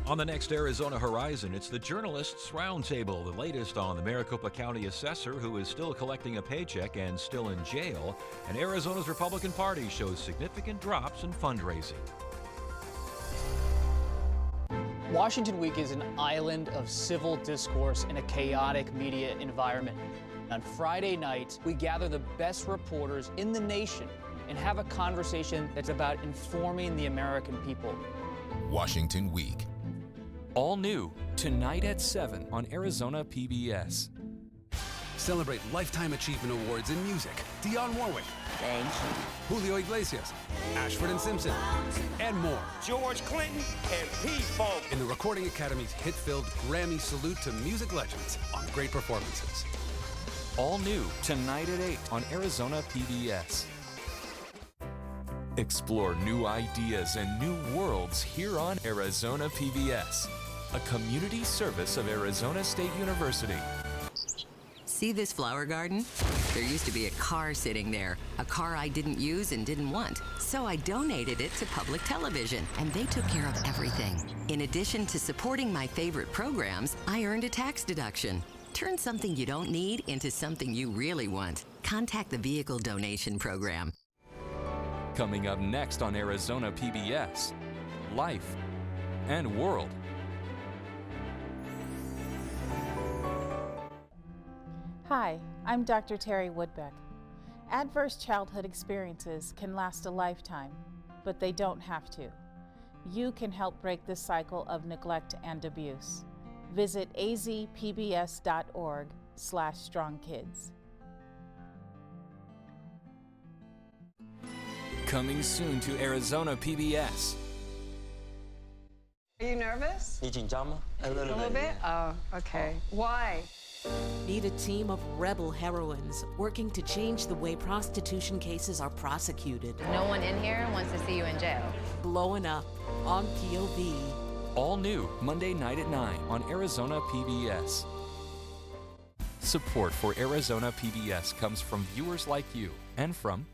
On the next Arizona Horizon, it's the Journalists Roundtable, the latest on the Maricopa County assessor who is still collecting a paycheck and still in jail, and Arizona's Republican Party shows significant drops in fundraising. Washington Week is an island of civil discourse in a chaotic media environment. On Friday night, we gather the best reporters in the nation and have a conversation that's about informing the American people. Washington Week. All new tonight at 7 on Arizona PBS. Celebrate Lifetime Achievement Awards in music. Dionne Warwick. Thanks. Julio Iglesias. Ashford and Simpson. And more. George Clinton and P-Funk. In the Recording Academy's hit-filled Grammy Salute to Music Legends on great performances. All new tonight at 8 on Arizona PBS. Explore new ideas and new worlds here on Arizona PBS, a community service of Arizona State University. See this flower garden? There used to be a car sitting there, a car I didn't use and didn't want. So I donated it to public television, and they took care of everything. In addition to supporting my favorite programs, I earned a tax deduction. Turn something you don't need into something you really want. Contact the Vehicle Donation Program. Coming up next on Arizona PBS, Life and World. Hi, I'm Dr. Terry Woodbeck. Adverse childhood experiences can last a lifetime, but they don't have to. You can help break the cycle of neglect and abuse. Visit azpbs.org/strongkids. Coming soon to Arizona PBS. Are you nervous? A little bit? Oh, okay. Why? Meet a team of rebel heroines working to change the way prostitution cases are prosecuted. No one in here wants to see you in jail. Blowing up on POV. All new Monday night at 9 on Arizona PBS. Support for Arizona PBS comes from viewers like you and from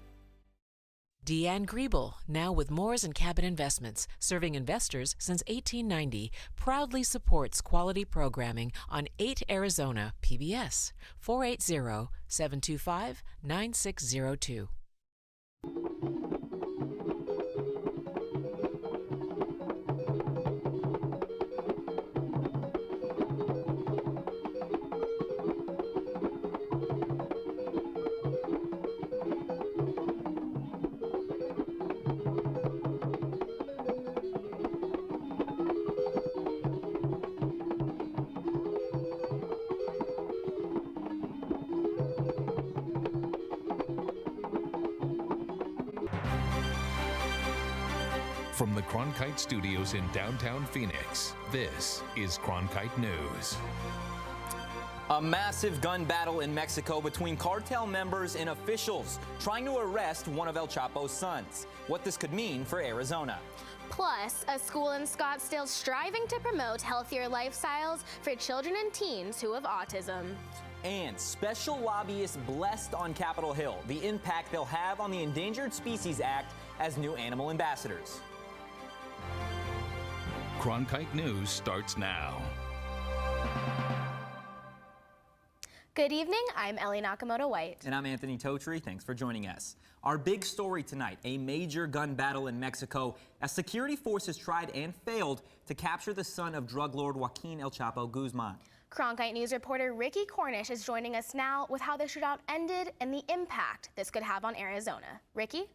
Deanne Griebel, now with Moores and Cabot Investments, serving investors since 1890, proudly supports quality programming on 8 Arizona PBS, 480-725-9602. From the Cronkite Studios in downtown Phoenix, this is Cronkite News. A massive gun battle in Mexico between cartel members and officials trying to arrest one of El Chapo's sons. What this could mean for Arizona. Plus, a school in Scottsdale striving to promote healthier lifestyles for children and teens who have autism. And special lobbyists blessed on Capitol Hill the impact they'll have on the Endangered Species Act as new animal ambassadors. Cronkite News starts now. Good evening, I'm Ellie Nakamoto-White. And I'm Anthony Totri. Thanks for joining us. Our big story tonight, a major gun battle in Mexico as security forces tried and failed to capture the son of drug lord Joaquin El Chapo Guzman. Cronkite News reporter Ricky Cornish is joining us now with how the shootout ended and the impact this could have on Arizona. Ricky?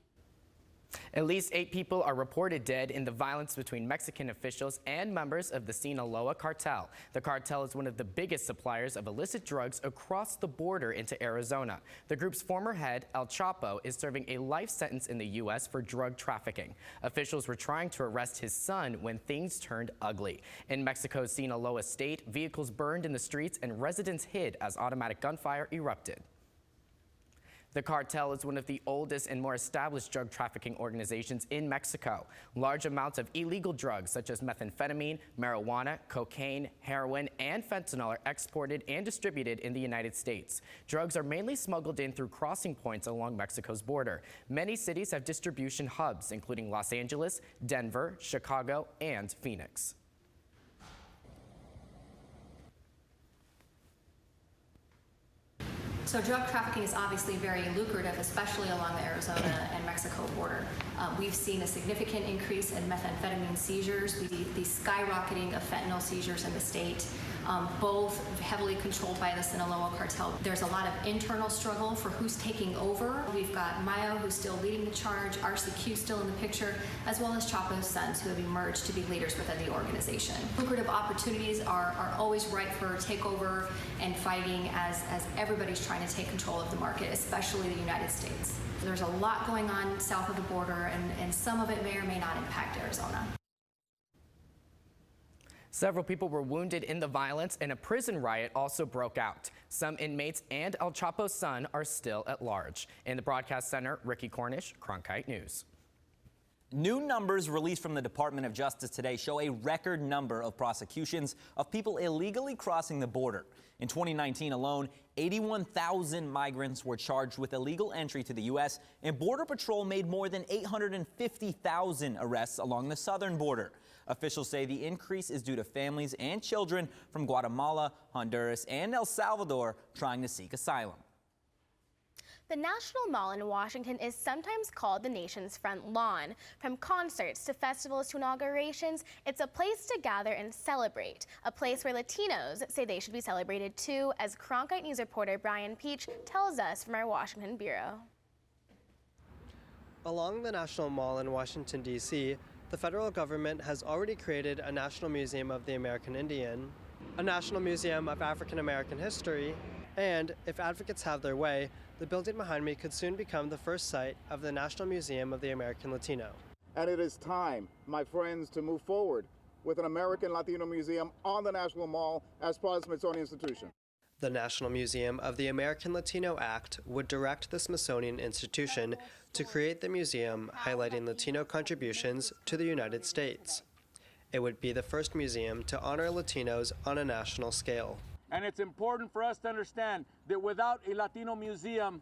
At least 8 people are reported dead in the violence between Mexican officials and members of the Sinaloa cartel. The cartel is one of the biggest suppliers of illicit drugs across the border into Arizona. The group's former head, El Chapo, is serving a life sentence in the U.S. for drug trafficking. Officials were trying to arrest his son when things turned ugly. In Mexico's Sinaloa state, vehicles burned in the streets and residents hid as automatic gunfire erupted. The cartel is one of the oldest and more established drug trafficking organizations in Mexico. Large amounts of illegal drugs such as methamphetamine, marijuana, cocaine, heroin, and fentanyl are exported and distributed in the United States. Drugs are mainly smuggled in through crossing points along Mexico's border. Many cities have distribution hubs, including Los Angeles, Denver, Chicago, and Phoenix. So drug trafficking is obviously very lucrative, especially along the Arizona and Mexico border. We've seen a significant increase in methamphetamine seizures, the skyrocketing of fentanyl seizures in the state, both heavily controlled by the Sinaloa cartel. There's a lot of internal struggle for who's taking over. We've got Mayo, who's still leading the charge, RCQ still in the picture, as well as Chapo's sons, who have emerged to be leaders within the organization. Lucrative opportunities are always ripe for takeover and fighting as everybody's trying to take control of the market, especially the United States. There's a lot going on south of the border, and some of it may or may not impact Arizona. Several people were wounded in the violence, and a prison riot also broke out. Some inmates and El Chapo's son are still at large. In the broadcast center, Ricky Cornish, Cronkite News. New numbers released from the Department of Justice today show a record number of prosecutions of people illegally crossing the border. In 2019 alone, 81,000 migrants were charged with illegal entry to the U.S., and Border Patrol made more than 850,000 arrests along the southern border. Officials say the increase is due to families and children from Guatemala, Honduras, and El Salvador trying to seek asylum. The National Mall in Washington is sometimes called the nation's front lawn. From concerts to festivals to inaugurations, it's a place to gather and celebrate. A place where Latinos say they should be celebrated too, as Cronkite News reporter Brian Peach tells us from our Washington bureau. Along the National Mall in Washington, D.C., the federal government has already created a National Museum of the American Indian, a National Museum of African American History, and, if advocates have their way, the building behind me could soon become the first site of the National Museum of the American Latino. And it is time, my friends, to move forward with an American Latino Museum on the National Mall as part of the Smithsonian Institution. The National Museum of the American Latino Act would direct the Smithsonian Institution to create the museum highlighting Latino contributions to the United States. It would be the first museum to honor Latinos on a national scale. And it's important for us to understand that without a Latino museum,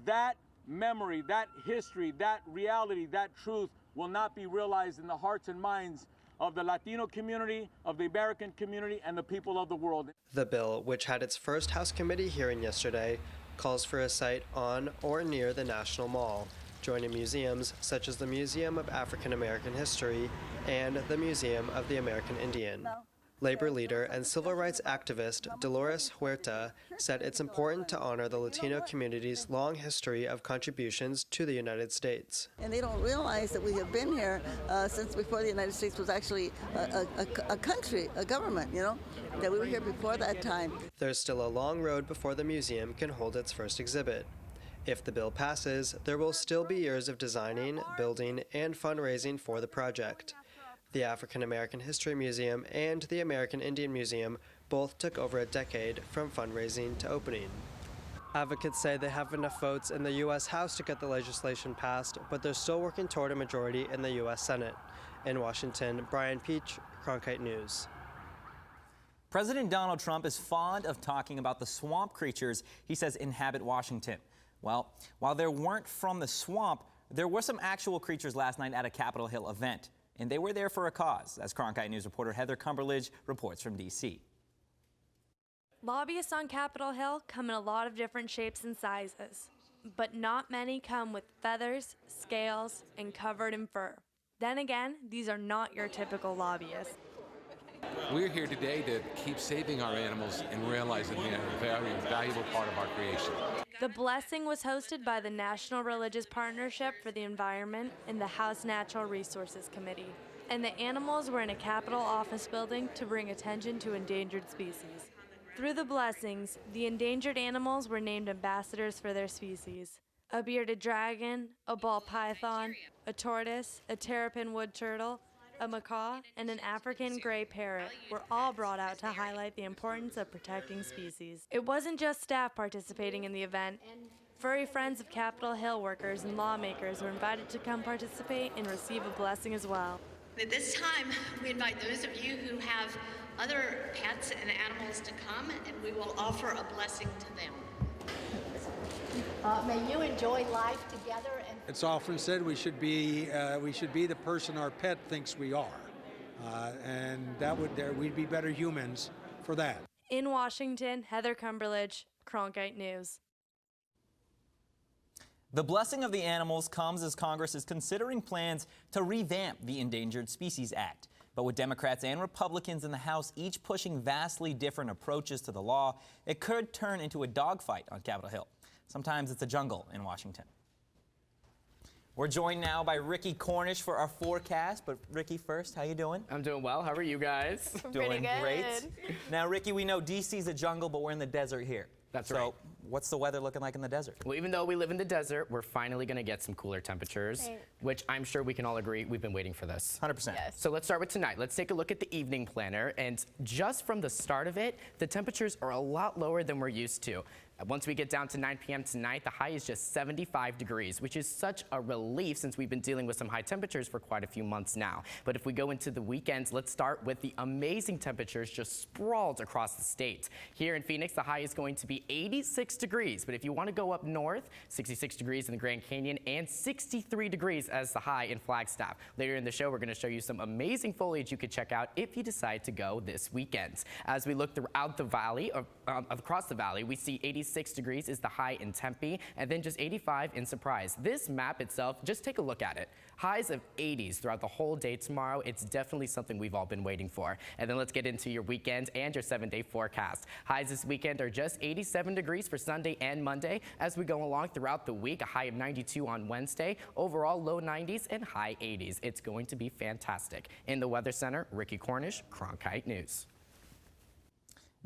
that memory, that history, that reality, that truth will not be realized in the hearts and minds of the Latino community, of the American community, and the people of the world. The bill, which had its first House committee hearing yesterday, calls for a site on or near the National Mall, joining museums such as the Museum of African American History and the Museum of the American Indian. Labor leader and civil rights activist Dolores Huerta said it's important to honor the Latino community's long history of contributions to the United States. And they don't realize that we have been here since before the United States was actually a country, a government, you know, that we were here before that time. There's still a long road before the museum can hold its first exhibit. If the bill passes, there will still be years of designing, building, and fundraising for the project. The African American History Museum and the American Indian Museum both took over a decade from fundraising to opening. Advocates say they have enough votes in the U.S. House to get the legislation passed, but they're still working toward a majority in the U.S. Senate. In Washington, Brian Peach, Cronkite News. President Donald Trump is fond of talking about the swamp creatures he says inhabit Washington. Well, while they weren't from the swamp, there were some actual creatures last night at a Capitol Hill event. And they were there for a cause, as Cronkite News reporter Heather Cumberledge reports from D.C. Lobbyists on Capitol Hill come in a lot of different shapes and sizes, but not many come with feathers, scales, and covered in fur. Then again, these are not your typical lobbyists. We're here today to keep saving our animals and realizing they are a very valuable part of our creation. The blessing was hosted by the National Religious Partnership for the Environment and the House Natural Resources Committee. And the animals were in a Capitol office building to bring attention to endangered species. Through the blessings, the endangered animals were named ambassadors for their species. A bearded dragon, a ball python, a tortoise, a terrapin wood turtle, a macaw, and an African gray parrot were all brought out to highlight the importance of protecting species. It wasn't just staff participating in the event. Furry friends of Capitol Hill workers and lawmakers were invited to come participate and receive a blessing as well. At this time, we invite those of you who have other pets and animals to come, and we will offer a blessing to them. May you enjoy life together. It's often said we should be the person our pet thinks we are, and we'd be better humans for that. In Washington, Heather Cumberledge, Cronkite News. The blessing of the animals comes as Congress is considering plans to revamp the Endangered Species Act. But with Democrats and Republicans in the House each pushing vastly different approaches to the law, it could turn into a dogfight on Capitol Hill. Sometimes it's a jungle in Washington. We're joined now by Ricky Cornish for our forecast. But Ricky, first, how you doing? I'm doing well. How are you guys? Doing great. Now, Ricky, we know DC's a jungle, but we're in the desert here. That's right. So what's the weather looking like in the desert? Well, even though we live in the desert, we're finally going to get some cooler temperatures, which I'm sure we can all agree we've been waiting for this. 100%. Yes. So let's start with tonight. Let's take a look at the evening planner. And just from the start of it, the temperatures are a lot lower than we're used to. Once we get down to 9 p.m. tonight, the high is just 75 degrees, which is such a relief since we've been dealing with some high temperatures for quite a few months now. But if we go into the weekends, let's start with the amazing temperatures just sprawled across the state. Here in Phoenix, the high is going to be 86 degrees. But if you want to go up north, 66 degrees in the Grand Canyon and 63 degrees as the high in Flagstaff. Later in the show, we're going to show you some amazing foliage you could check out if you decide to go this weekend. As we look throughout the valley, across the valley, we see 86 degrees is the high in Tempe, and then just 85 in Surprise. This map itself, just take a look at it. Highs of 80s throughout the whole day tomorrow. It's definitely something we've all been waiting for. And then let's get into your weekend and your 7-day forecast. Highs this weekend are just 87 degrees for Sunday and Monday. As we go along throughout the week, a high of 92 on Wednesday. Overall, low 90s and high 80s. It's going to be fantastic. In the Weather Center, Ricky Cornish, Cronkite News.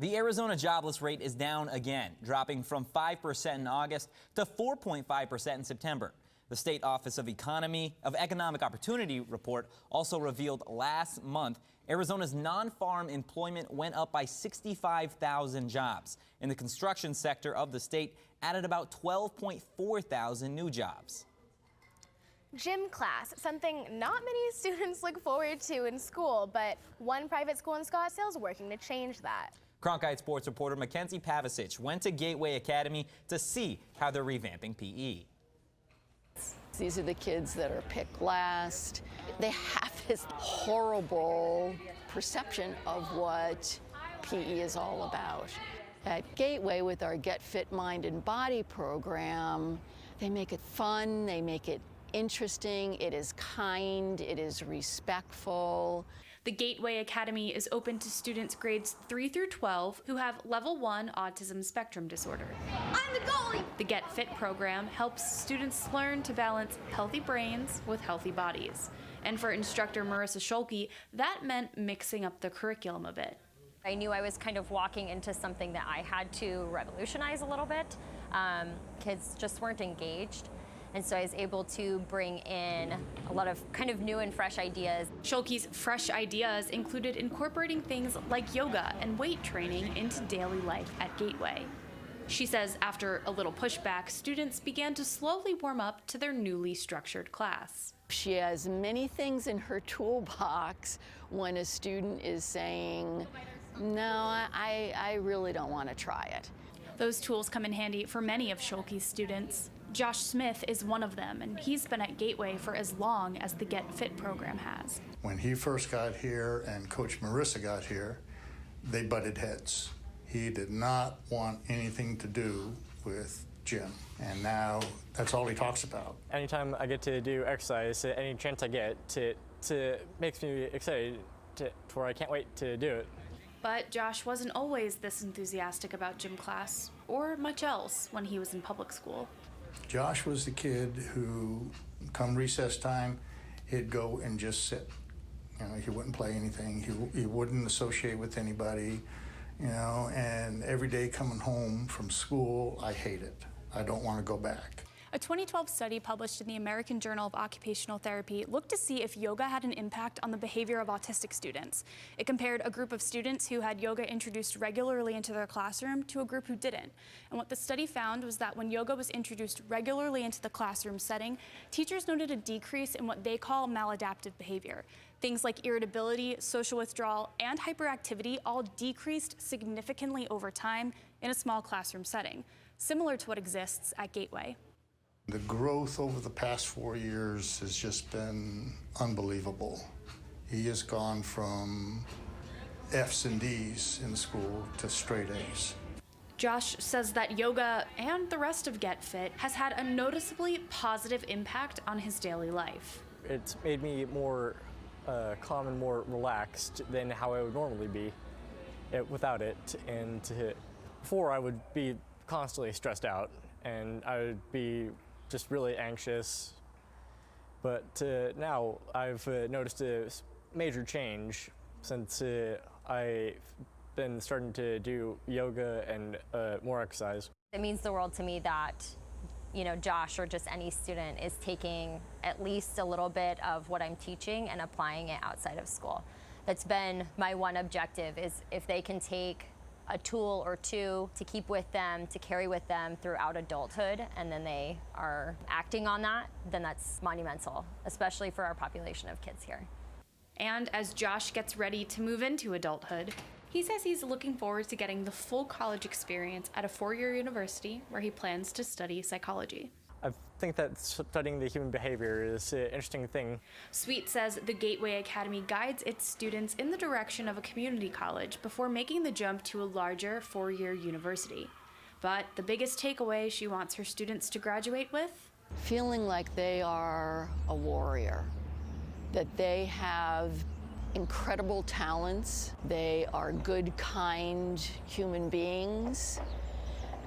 The Arizona jobless rate is down again, dropping from 5% in August to 4.5% in September. The State Office of Economic Opportunity report also revealed last month Arizona's non-farm employment went up by 65,000 jobs. In the construction sector of the state, added about 12.4 thousand new jobs. Gym class, something not many students look forward to in school, but one private school in Scottsdale is working to change that. Cronkite sports reporter Mackenzie Pavicic went to Gateway Academy to see how they're revamping PE. These are the kids that are picked last. They have this horrible perception of what PE is all about. At Gateway, with our Get Fit Mind and Body program, they make it fun, they make it interesting, it is kind, it is respectful. The Gateway Academy is open to students grades 3 through 12 who have level 1 autism spectrum disorder. I'm the goalie! The Get Fit program helps students learn to balance healthy brains with healthy bodies. And for instructor Marissa Scholke, that meant mixing up the curriculum a bit. I knew I was kind of walking into something that I had to revolutionize a little bit. Kids just weren't engaged. And so I was able to bring in a lot of kind of new and fresh ideas. Scholke's fresh ideas included incorporating things like yoga and weight training into daily life at Gateway. She says after a little pushback, students began to slowly warm up to their newly structured class. She has many things in her toolbox when a student is saying, no, I really don't want to try it. Those tools come in handy for many of Scholke's students. Josh Smith is one of them, and he's been at Gateway for as long as the Get Fit program has. When he first got here and Coach Marissa got here, they butted heads. He did not want anything to do with gym, and now that's all he talks about. Anytime I get to do exercise, any chance I get, to makes me excited to where I can't wait to do it. But Josh wasn't always this enthusiastic about gym class, or much else when he was in public school. Josh was the kid who, come recess time, he'd go and just sit. You know, he wouldn't play anything. He wouldn't associate with anybody, you know, and every day coming home from school, I hate it. I don't want to go back. A 2012 study published in the American Journal of Occupational Therapy looked to see if yoga had an impact on the behavior of autistic students. It compared a group of students who had yoga introduced regularly into their classroom to a group who didn't. And what the study found was that when yoga was introduced regularly into the classroom setting, teachers noted a decrease in what they call maladaptive behavior. Things like irritability, social withdrawal, and hyperactivity all decreased significantly over time in a small classroom setting, similar to what exists at Gateway. The growth over the past 4 years has just been unbelievable. He has gone from F's and D's in school to straight A's. Josh says that yoga and the rest of Get Fit has had a noticeably positive impact on his daily life. It's made me more calm and more relaxed than how I would normally be without it. And before I would be constantly stressed out and I would be just really anxious. But now I've noticed a major change since I've been starting to do yoga and more exercise. It means the world to me that, Josh or just any student is taking at least a little bit of what I'm teaching and applying it outside of school. That's been my one objective, is if they can take a tool or two to keep with them, to carry with them throughout adulthood, and then they are acting on that, then that's monumental, especially for our population of kids here. And as Josh gets ready to move into adulthood, he says he's looking forward to getting the full college experience at a four-year university where he plans to study psychology. I think that studying the human behavior is an interesting thing. Sweet says the Gateway Academy guides its students in the direction of a community college before making the jump to a larger four-year university. But the biggest takeaway she wants her students to graduate with? Feeling like they are a warrior, that they have incredible talents, they are good, kind human beings,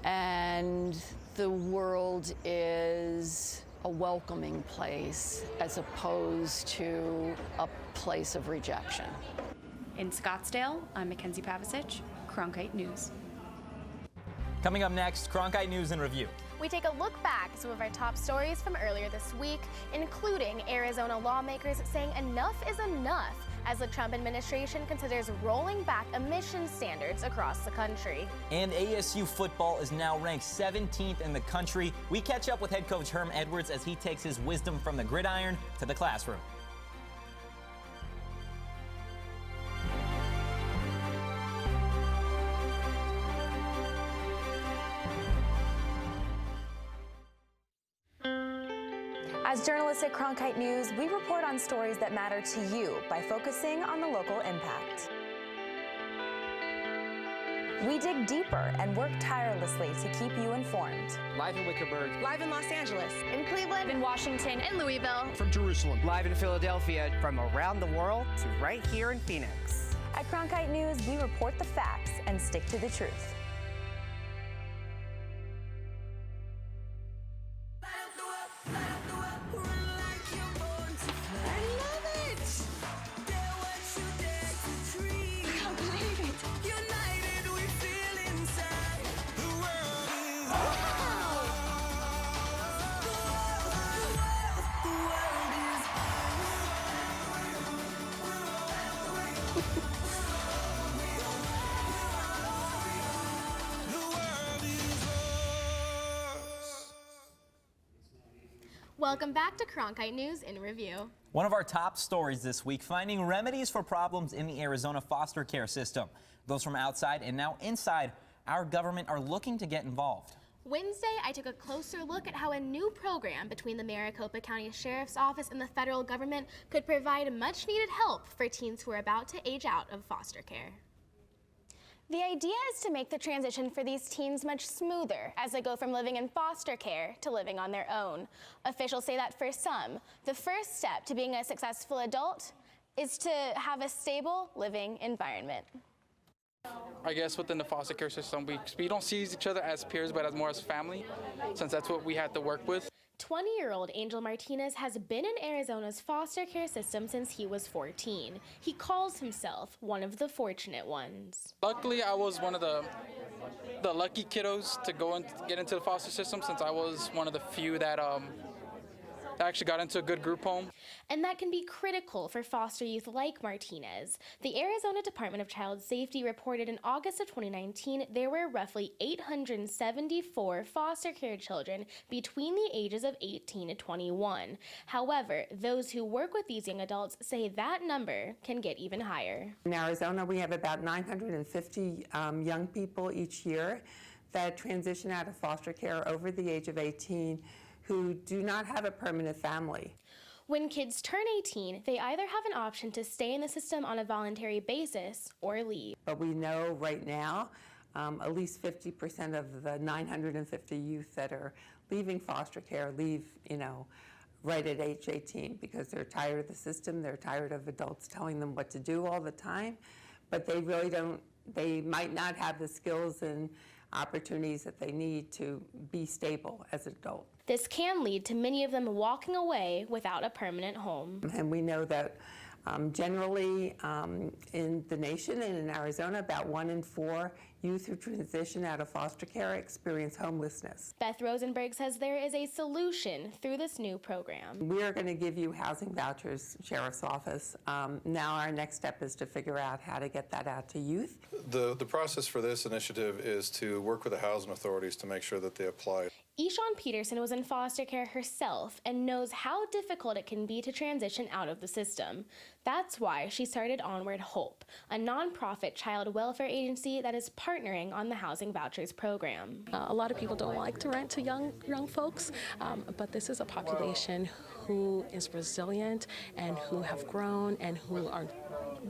and the world is a welcoming place as opposed to a place of rejection. In Scottsdale, I'm Mackenzie Pavicic, Cronkite News. Coming up next, Cronkite News in Review. We take a look back at some of our top stories from earlier this week, including Arizona lawmakers saying enough is enough as the Trump administration considers rolling back emission standards across the country. And ASU football is now ranked 17th in the country. We catch up with head coach Herm Edwards as he takes his wisdom from the gridiron to the classroom. As journalists at Cronkite News, we report on stories that matter to you by focusing on the local impact. We dig deeper and work tirelessly to keep you informed. Live in Wickerburg. Live in Los Angeles. In Cleveland. In Washington. In Louisville. From Jerusalem. Live in Philadelphia. From around the world to right here in Phoenix. At Cronkite News, we report the facts and stick to the truth. Welcome back to Cronkite News in Review. One of our top stories this week, finding remedies for problems in the Arizona foster care system. Those from outside and now inside our government are looking to get involved. Wednesday, I took a closer look at how a new program between the Maricopa County Sheriff's Office and the federal government could provide much-needed help for teens who are about to age out of foster care. The idea is to make the transition for these teens much smoother as they go from living in foster care to living on their own. Officials say that for some, the first step to being a successful adult is to have a stable living environment. I guess within the foster care system, we don't see each other as peers, but as more as family, since that's what we had to work with. 20-year-old Angel Martinez has been in Arizona's foster care system since he was 14. He calls himself one of the fortunate ones. Luckily, I was one of the lucky kiddos to get into the foster system, since I was one of the few that actually got into a good group home. And that can be critical for foster youth like Martinez. The Arizona Department of Child Safety reported in August of 2019 there were roughly 874 foster care children between the ages of 18 to 21. However, those who work with these young adults say that number can get even higher. In Arizona, we have about 950 young people each year that transition out of foster care over the age of 18 who do not have a permanent family. When kids turn 18, they either have an option to stay in the system on a voluntary basis or leave. But we know right now At least 50% of the 950 youth that are leaving foster care leave, right at age 18 because they're tired of the system, they're tired of adults telling them what to do all the time, but they might not have the skills and opportunities that they need to be stable as an adult. This can lead to many of them walking away without a permanent home. And we know that generally in the nation and in Arizona, about 1 in 4 youth who transition out of foster care experience homelessness. Beth Rosenberg says there is a solution through this new program. We are going to give you housing vouchers, Sheriff's Office. Now our next step is to figure out how to get that out to youth. The process for this initiative is to work with the housing authorities to make sure that they apply. Eshawn Peterson was in foster care herself and knows how difficult it can be to transition out of the system. That's why she started Onward Hope, a nonprofit child welfare agency that is partnering on the Housing Vouchers program. A lot of people don't like to rent to young folks, but this is a population who is resilient and who have grown and who are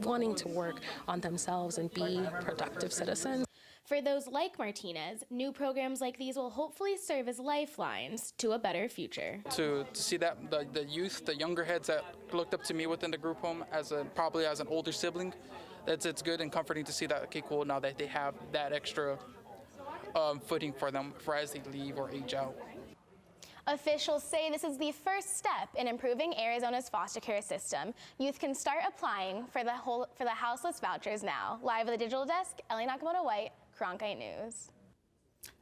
wanting to work on themselves and be productive citizens. For those like Martinez, new programs like these will hopefully serve as lifelines to a better future. To see that the youth, the younger heads that looked up to me within the group home probably as an older sibling, it's good and comforting to see that, okay, cool, now that they have that extra footing for them for as they leave or age out. Officials say this is the first step in improving Arizona's foster care system. Youth can start applying for the houseless vouchers now. Live at the digital desk, Ellie Nakamoto-White, Cronkite News.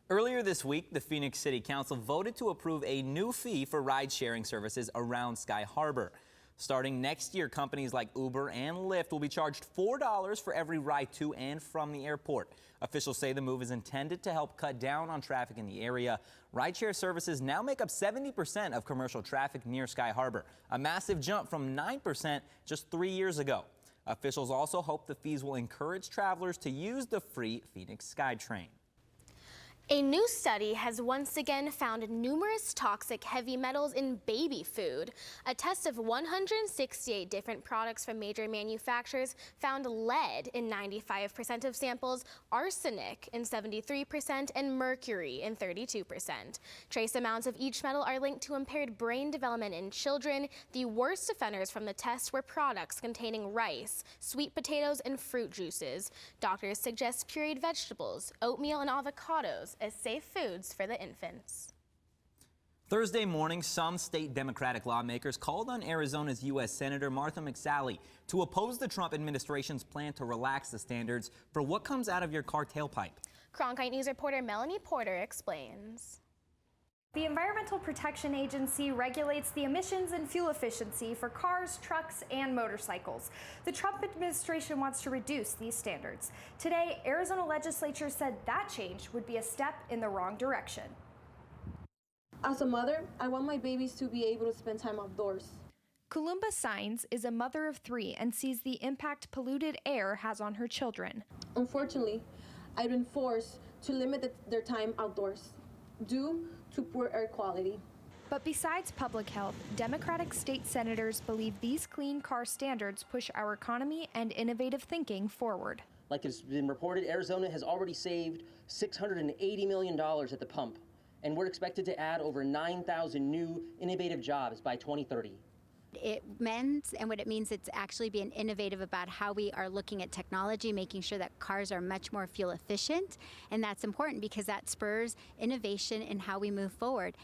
Earlier this week, the Phoenix City Council voted to approve a new fee for ride-sharing services around Sky Harbor. Starting next year, companies like Uber and Lyft will be charged $4 for every ride to and from the airport. Officials say the move is intended to help cut down on traffic in the area. Rideshare services now make up 70% of commercial traffic near Sky Harbor, a massive jump from 9% just 3 years ago. Officials also hope the fees will encourage travelers to use the free Phoenix SkyTrain. A new study has once again found numerous toxic heavy metals in baby food. A test of 168 different products from major manufacturers found lead in 95% of samples, arsenic in 73%, and mercury in 32%. Trace amounts of each metal are linked to impaired brain development in children. The worst offenders from the test were products containing rice, sweet potatoes, and fruit juices. Doctors suggest pureed vegetables, oatmeal, and avocados as safe foods for the infants. Thursday morning, some state Democratic lawmakers called on Arizona's U.S. Senator Martha McSally to oppose the Trump administration's plan to relax the standards for what comes out of your car tailpipe. Cronkite News reporter Melanie Porter explains. The Environmental Protection Agency regulates the emissions and fuel efficiency for cars, trucks, and motorcycles. The Trump administration wants to reduce these standards. Today, Arizona legislature said that change would be a step in the wrong direction. As a mother, I want my babies to be able to spend time outdoors. Kulumba Saenz is a mother of 3 and sees the impact polluted air has on her children. Unfortunately, I've been forced to limit their time outdoors due to poor air quality. But besides public health, Democratic state senators believe these clean car standards push our economy and innovative thinking forward. Like it's been reported, Arizona has already saved $680 million at the pump, and we're expected to add over 9,000 new innovative jobs by 2030. It means, and what it means, it's actually being innovative about how we are looking at technology, making sure that cars are much more fuel efficient. And that's important because that spurs innovation in how we move forward.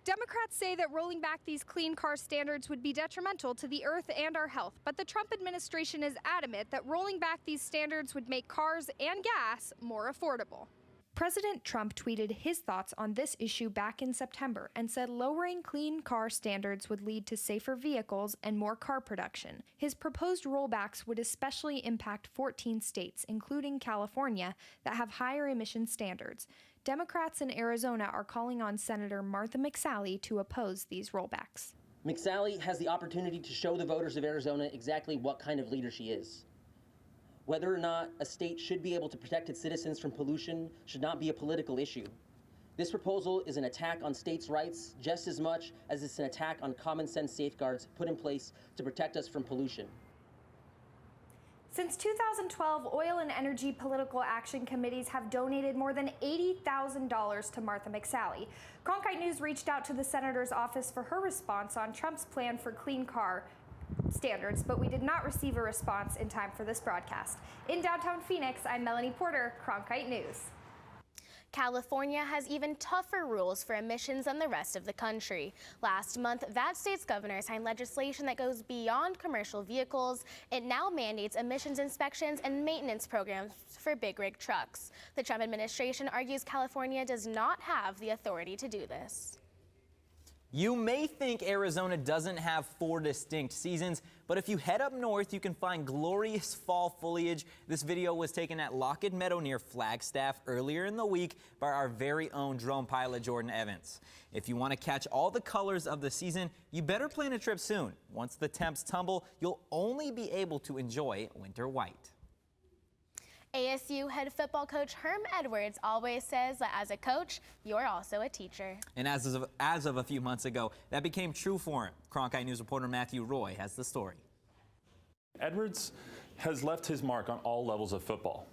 Democrats say that rolling back these clean car standards would be detrimental to the earth and our health. But the Trump administration is adamant that rolling back these standards would make cars and gas more affordable. President Trump tweeted his thoughts on this issue back in September and said lowering clean car standards would lead to safer vehicles and more car production. His proposed rollbacks would especially impact 14 states, including California, that have higher emission standards. Democrats in Arizona are calling on Senator Martha McSally to oppose these rollbacks. McSally has the opportunity to show the voters of Arizona exactly what kind of leader she is. Whether or not a state should be able to protect its citizens from pollution should not be a political issue. This proposal is an attack on states' rights just as much as it's an attack on common sense safeguards put in place to protect us from pollution. Since 2012, oil and energy political action committees have donated more than $80,000 to Martha McSally. Cronkite News reached out to the senator's office for her response on Trump's plan for clean car standards, but we did not receive a response in time for this broadcast. In downtown Phoenix, I'm Melanie Porter, Cronkite News. California has even tougher rules for emissions than the rest of the country. Last month, that state's governor signed legislation that goes beyond commercial vehicles. It now mandates emissions inspections and maintenance programs for big rig trucks. The Trump administration argues California does not have the authority to do this. You may think Arizona doesn't have 4 distinct seasons, but if you head up north, you can find glorious fall foliage. This video was taken at Lockett Meadow near Flagstaff earlier in the week by our very own drone pilot, Jordan Evans. If you want to catch all the colors of the season, you better plan a trip soon. Once the temps tumble, you'll only be able to enjoy winter white. ASU head football coach Herm Edwards always says that as a coach, you're also a teacher. And as of a few months ago, that became true for him. Cronkite News reporter Matthew Roy has the story. Edwards has left his mark on all levels of football.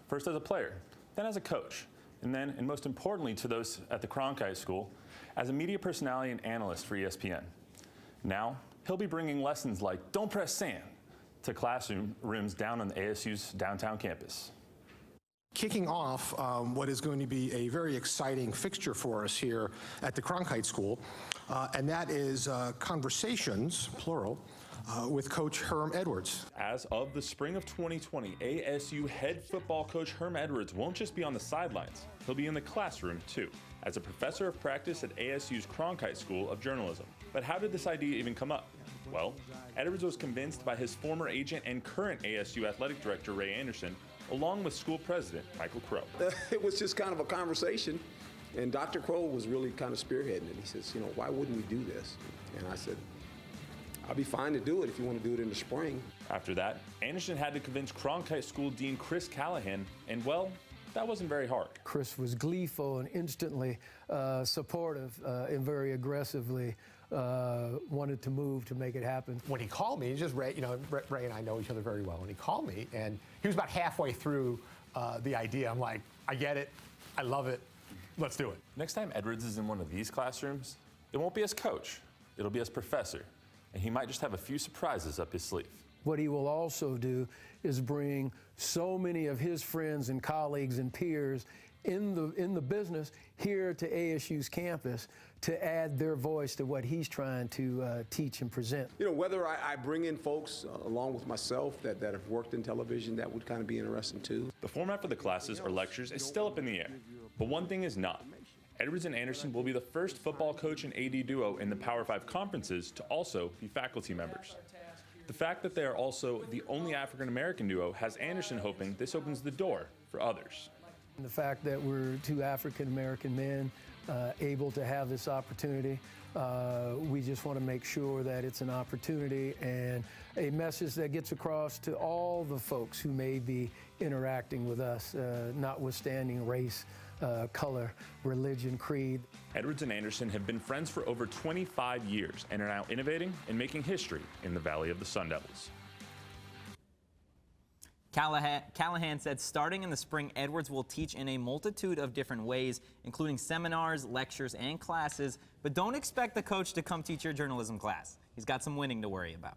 First as a player, then as a coach, and then, and most importantly to those at the Cronkite School, as a media personality and analyst for ESPN. Now, he'll be bringing lessons like "Don't press sand" to classrooms down on the ASU's downtown campus. Kicking off what is going to be a very exciting fixture for us here at the Cronkite School, and that is conversations, plural, with Coach Herm Edwards. As of the spring of 2020, ASU head football coach Herm Edwards won't just be on the sidelines, he'll be in the classroom too, as a professor of practice at ASU's Cronkite School of Journalism. But how did this idea even come up? Well, Edwards was convinced by his former agent and current ASU athletic director, Ray Anderson, along with school president, Michael Crow. It was just kind of a conversation, and Dr. Crow was really kind of spearheading it. He says, why wouldn't we do this? And I said, I'll be fine to do it if you want to do it in the spring. After that, Anderson had to convince Cronkite School Dean Chris Callahan, and well, that wasn't very hard. Chris was gleeful and instantly supportive and very aggressively wanted to move to make it happen. When he called me, just Ray, Ray and I know each other very well, and he called me, and he was about halfway through the idea. I'm like, I get it, I love it, let's do it. Next time Edwards is in one of these classrooms, it won't be as coach, it'll be as professor, and he might just have a few surprises up his sleeve. What he will also do is bring so many of his friends and colleagues and peers in the business here to ASU's campus to add their voice to what he's trying to teach and present. Whether I bring in folks along with myself that have worked in television, that would kind of be interesting too. The format for the classes or lectures is still up in the air, but one thing is not. Edwards and Anderson will be the first football coach and AD duo in the Power 5 conferences to also be faculty members. The fact that they are also the only African-American duo has Anderson hoping this opens the door for others. And the fact that we're 2 African-American men able to have this opportunity, we just want to make sure that it's an opportunity and a message that gets across to all the folks who may be interacting with us, notwithstanding race, color, religion, creed. Edwards and Anderson have been friends for over 25 years and are now innovating and making history in the Valley of the Sun Devils. Callahan said starting in the spring, Edwards will teach in a multitude of different ways, including seminars, lectures, and classes, but don't expect the coach to come teach your journalism class. He's got some winning to worry about.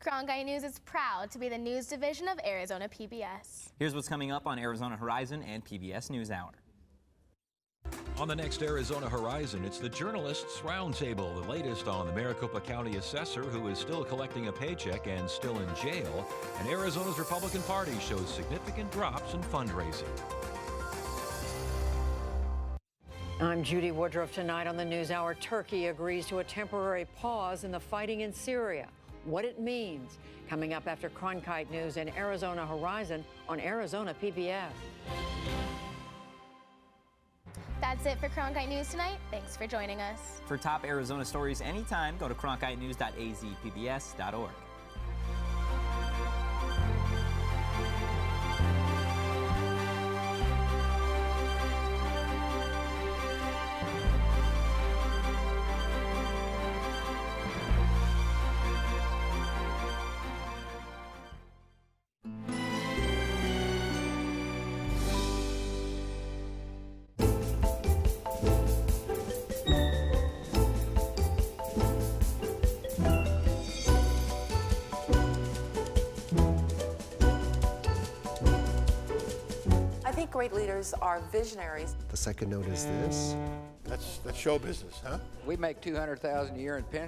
Cronkite News is proud to be the news division of Arizona PBS. Here's what's coming up on Arizona Horizon and PBS NewsHour. On the next Arizona Horizon, it's the Journalists Roundtable, the latest on the Maricopa County assessor who is still collecting a paycheck and still in jail, and Arizona's Republican Party shows significant drops in fundraising. I'm Judy Woodruff. Tonight on the NewsHour, Turkey agrees to a temporary pause in the fighting in Syria. What it means, coming up after Cronkite News and Arizona Horizon on Arizona PBS. That's it for Cronkite News tonight. Thanks for joining us. For top Arizona stories anytime, go to cronkitenews.azpbs.org. think great leaders are visionaries. The second note is this. That's show business, huh? We make $200,000 a year in pension.